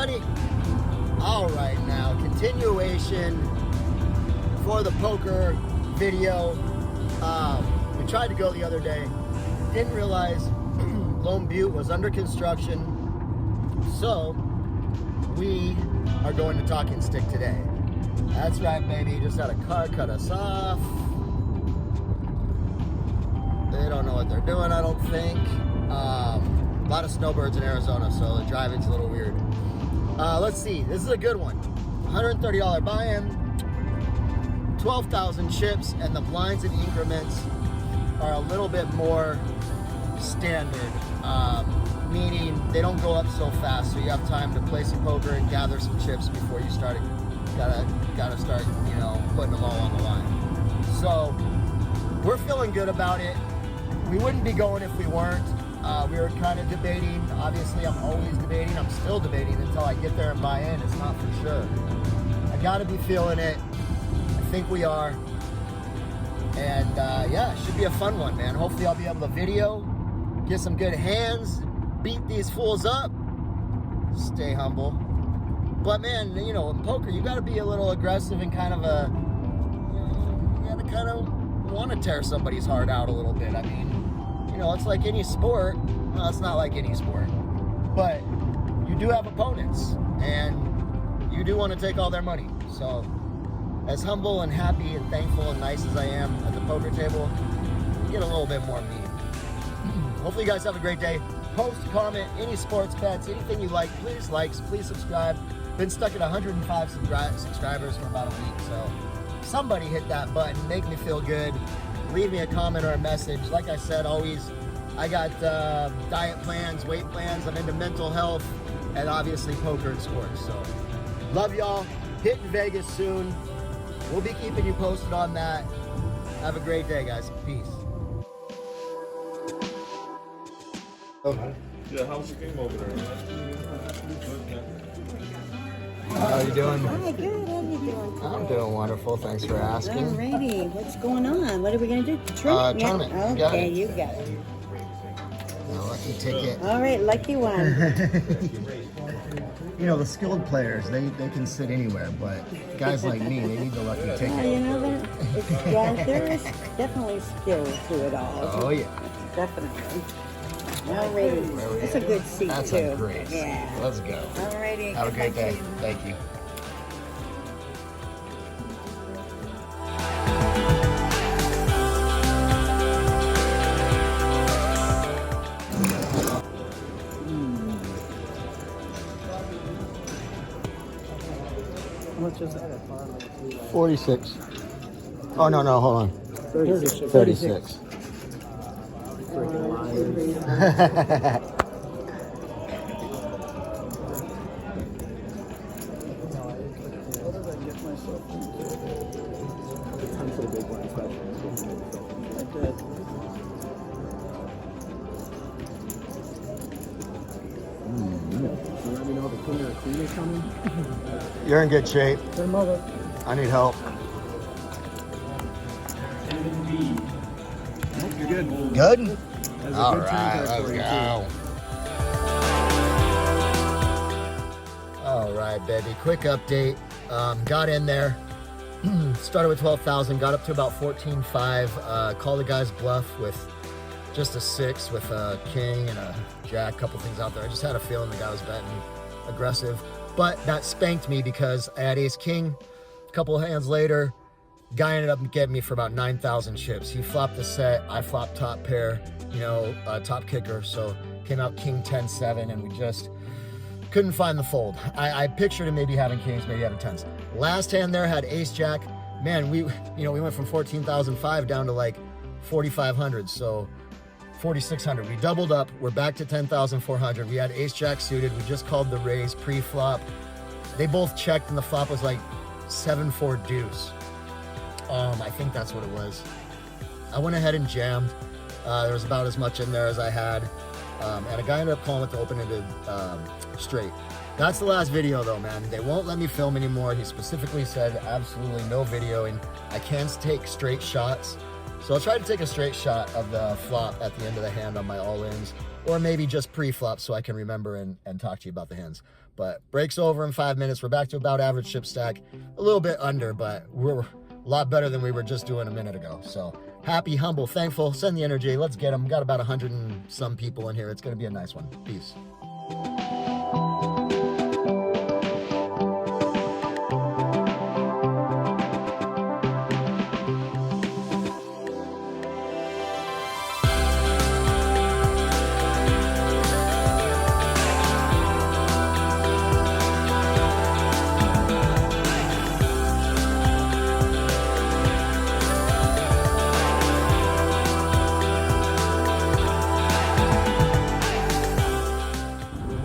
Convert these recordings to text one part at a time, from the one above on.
money. All right, now continuation for the poker video. We tried to go the other day, didn't realize Lone Butte was under construction, so we are going to Talking Stick today. That's right, baby. Just had a car cut us off. They don't know what they're doing, I don't think. A lot of snowbirds in Arizona, so the driving's a little weird. Let's see. This is a good one. $130 buy-in, 12,000 chips, and the blinds and increments are a little bit more standard, meaning they don't go up so fast, so you have time to play some poker and gather some chips before you start. Gotta start, you know, putting them all on the line. So we're feeling good about it. We wouldn't be going if we weren't. We were kind of debating. Obviously, I'm always debating. I'm still debating until I get there and buy in. It's not for sure. I gotta be feeling it. I think we are. And yeah, it should be a fun one, man. Hopefully I'll be able to video, get some good hands, beat these fools up, stay humble. But man, you know, in poker, you gotta be a little aggressive and kind of you gotta kind of want to tear somebody's heart out a little bit. I mean, you know, it's like any sport. Well, it's not like any sport, but you do have opponents and you do want to take all their money. So as humble and happy and thankful and nice as I am at the poker table, you get a little bit more mean. Hopefully you guys have a great day. Post, comment, any sports bets, anything you like, please likes, please subscribe. Been stuck at 105 subscribers for about a week, so somebody hit that button, make me feel good. Leave me a comment or a message. Like I said, always, I got diet plans, weight plans, I'm into mental health, and obviously poker and sports. So love y'all. Hitting Vegas soon. We'll be keeping you posted on that. Have a great day, guys. Peace. Yeah, how's the game over there? How are you doing? Hi, good. How are you doing? I'm doing wonderful. Thanks for asking. Alrighty, what's going on? What are we gonna do? Tournament? Tournament. Yeah. You got Okay, it. you got it. Lucky ticket. All right, lucky one. You know, the skilled players, they can sit anywhere, but guys like me, they need the lucky Yeah, ticket. you know that. Yeah, there is definitely skill to it all. Oh, yeah. Definitely. Alrighty, it's a good seat That's too. a great seat. Yeah. Let's go. Alrighty. Have a great day. Thank you. Much is that? 46. Oh, no, hold on. 36. 36. Freaking liars. Time for the big one, Let me know the king or queen is coming. You're in good shape. Their mother. I need help. Nope, you're good. Good? That's a All good right, time let's for you, go. All right, baby. Quick update. Got in there. Started with 12,000. Got up to about 14.5. Called the guy's bluff with just a 6 with a king and a jack. Couple things out there. I just had a feeling the guy was betting aggressive, but that spanked me because I had ace king. A couple hands later, guy ended up getting me for about 9,000 chips. He flopped the set. I flopped top pair. You know, top kicker. So came out king 10-7, and we just couldn't find the fold. I pictured him maybe having kings, maybe having tens. Last hand there had ace jack. Man, we went from 14,005 down to like 4,500. So 4,600. We doubled up. We're back to 10,400. We had ace jack suited. We just called the raise pre-flop. They both checked, and the flop was like 7-4 deuce. I think that's what it was. I went ahead and jammed. There was about as much in there as I had. And a guy ended up calling it to open it straight. That's the last video though, man. They won't let me film anymore. He specifically said absolutely no videoing. I can take straight shots. So I'll try to take a straight shot of the flop at the end of the hand on my all-ins. or maybe just pre-flop so I can remember and talk to you about the hands. But breaks over in 5 minutes. We're back to about average chip stack, a little bit under, but we're a lot better than we were just doing a minute ago. So happy, humble, thankful, send the energy. Let's get them. Got about 100 and some people in here. It's going to be a nice one. Peace.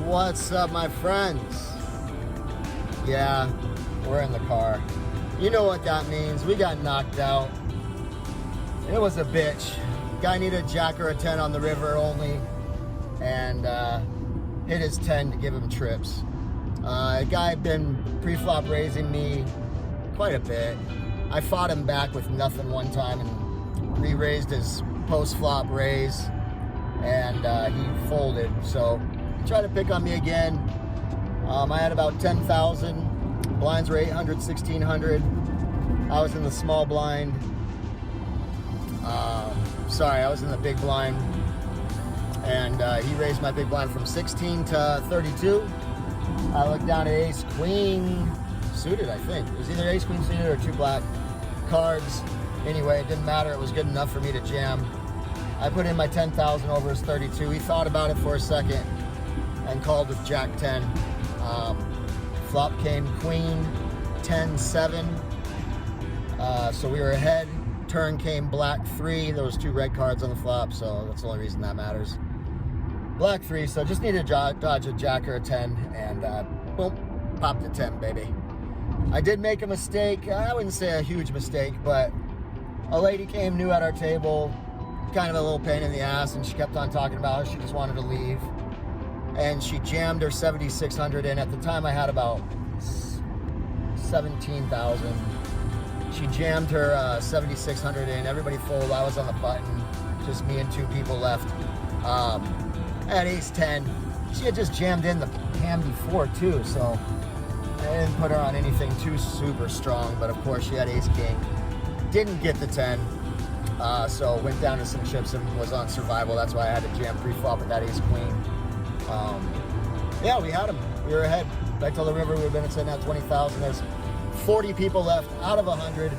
What's up, my friends? Yeah, we're in the car. You know what that means. We got knocked out. It was a bitch. Guy needed a jack or a 10 on the river only, and hit his 10 to give him trips. A guy had been pre-flop raising me quite a bit. I fought him back with nothing one time and re-raised his post-flop raise, and he folded. So he tried to pick on me again. I had about 10,000. Blinds were 800, 1,600. I was in the small blind. Sorry, I was in the big blind. And he raised my big blind from 16 to 32. I looked down at ace queen suited, I think. It was either ace queen suited or two black cards. Anyway, it didn't matter. It was good enough for me to jam. I put in my 10,000 over his 32. He thought about it for a second and called with jack 10. Flop came queen 10-7. So we were ahead. Turn came black 3. There was 2 red cards on the flop, so that's the only reason that matters. Black 3, so just needed to dodge a jack or a 10, and boom, popped a 10, baby. I did make a mistake. I wouldn't say a huge mistake, but a lady came new at our table, kind of a little pain in the ass, and she kept on talking about it. She just wanted to leave. And she jammed her 7,600 in. At the time, I had about 17,000. She jammed her 7,600 in. Everybody folded. I was on the button. Just me and 2 people left. At ace 10, she had just jammed in the hand before too, so I didn't put her on anything too super strong. But of course, she had ace king. Didn't get the 10, so went down to some chips and was on survival. That's why I had to jam pre-flop with that ace queen. Yeah, we had him. We were ahead. Back to the river, we've been sitting at 20,000. There's 40 people left out of 100.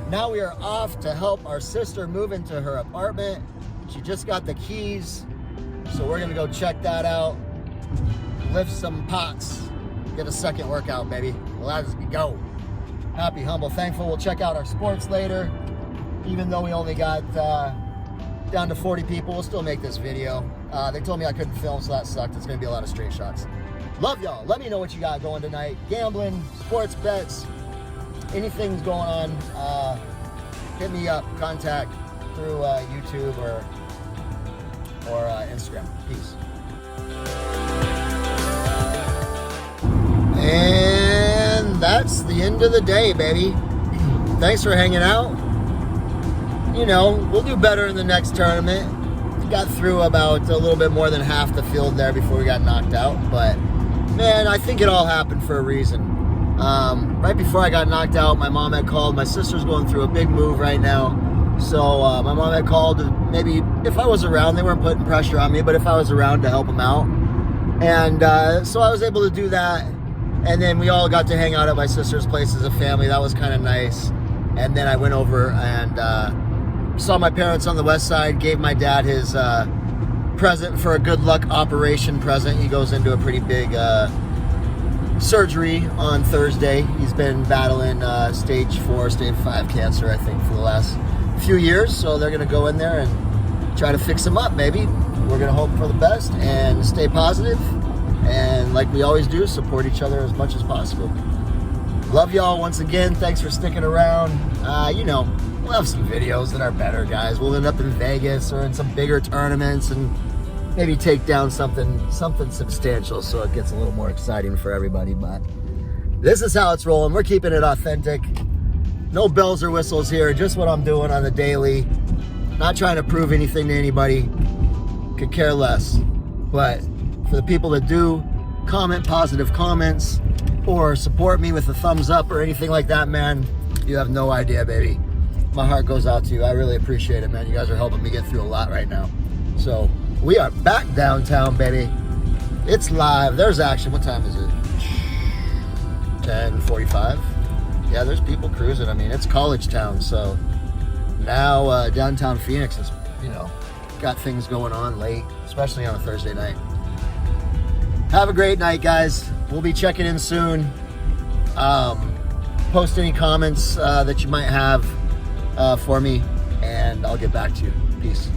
Now we are off to help our sister move into her apartment. She just got the keys, so we're gonna go check that out, lift some pots, get a second workout, baby. Let's go. Happy, humble, thankful. We'll check out our sports later. Even though we only got down to 40 people, we'll still make this video. They told me I couldn't film, so that sucked. It's gonna be a lot of straight shots. Love y'all. Let me know what you got going tonight. Gambling, sports bets, anything's going on. Hit me up, contact through YouTube or Instagram. Peace. And that's the end of the day, baby. Thanks for hanging out. You know, we'll do better in the next tournament. Got through about a little bit more than half the field there before we got knocked out, but man, I think it all happened for a reason. Right before I got knocked out, my mom had called. My sister's going through a big move right now, so my mom had called. Maybe if I was around, they weren't putting pressure on me, but if I was around to help them out, and so I was able to do that. And then we all got to hang out at my sister's place as a family. That was kind of nice. And then I went over and saw my parents on the west side, gave my dad his present for a good luck operation present. He goes into a pretty big surgery on Thursday. He's been battling stage 4, stage 5 cancer, I think, for the last few years. So they're going to go in there and try to fix him up, maybe. We're going to hope for the best and stay positive. And like we always do, support each other as much as possible. Love y'all once again. Thanks for sticking around. You know, we'll have some videos that are better, guys. We'll end up in Vegas or in some bigger tournaments and maybe take down something substantial so it gets a little more exciting for everybody. But this is how it's rolling. We're keeping it authentic. No bells or whistles here. Just what I'm doing on the daily. Not trying to prove anything to anybody. Could care less. But for the people that do comment positive comments or support me with a thumbs up or anything like that, man, you have no idea, baby. My heart goes out to you. I really appreciate it, man. You guys are helping me get through a lot right now. So we are back downtown, baby. It's live. There's action. What time is it? 10:45. Yeah, there's people cruising. I mean, it's college town, so now downtown Phoenix is, you know, got things going on late, especially on a Thursday night. Have a great night, guys. We'll be checking in soon. Post any comments that you might have for me, and I'll get back to you. Peace.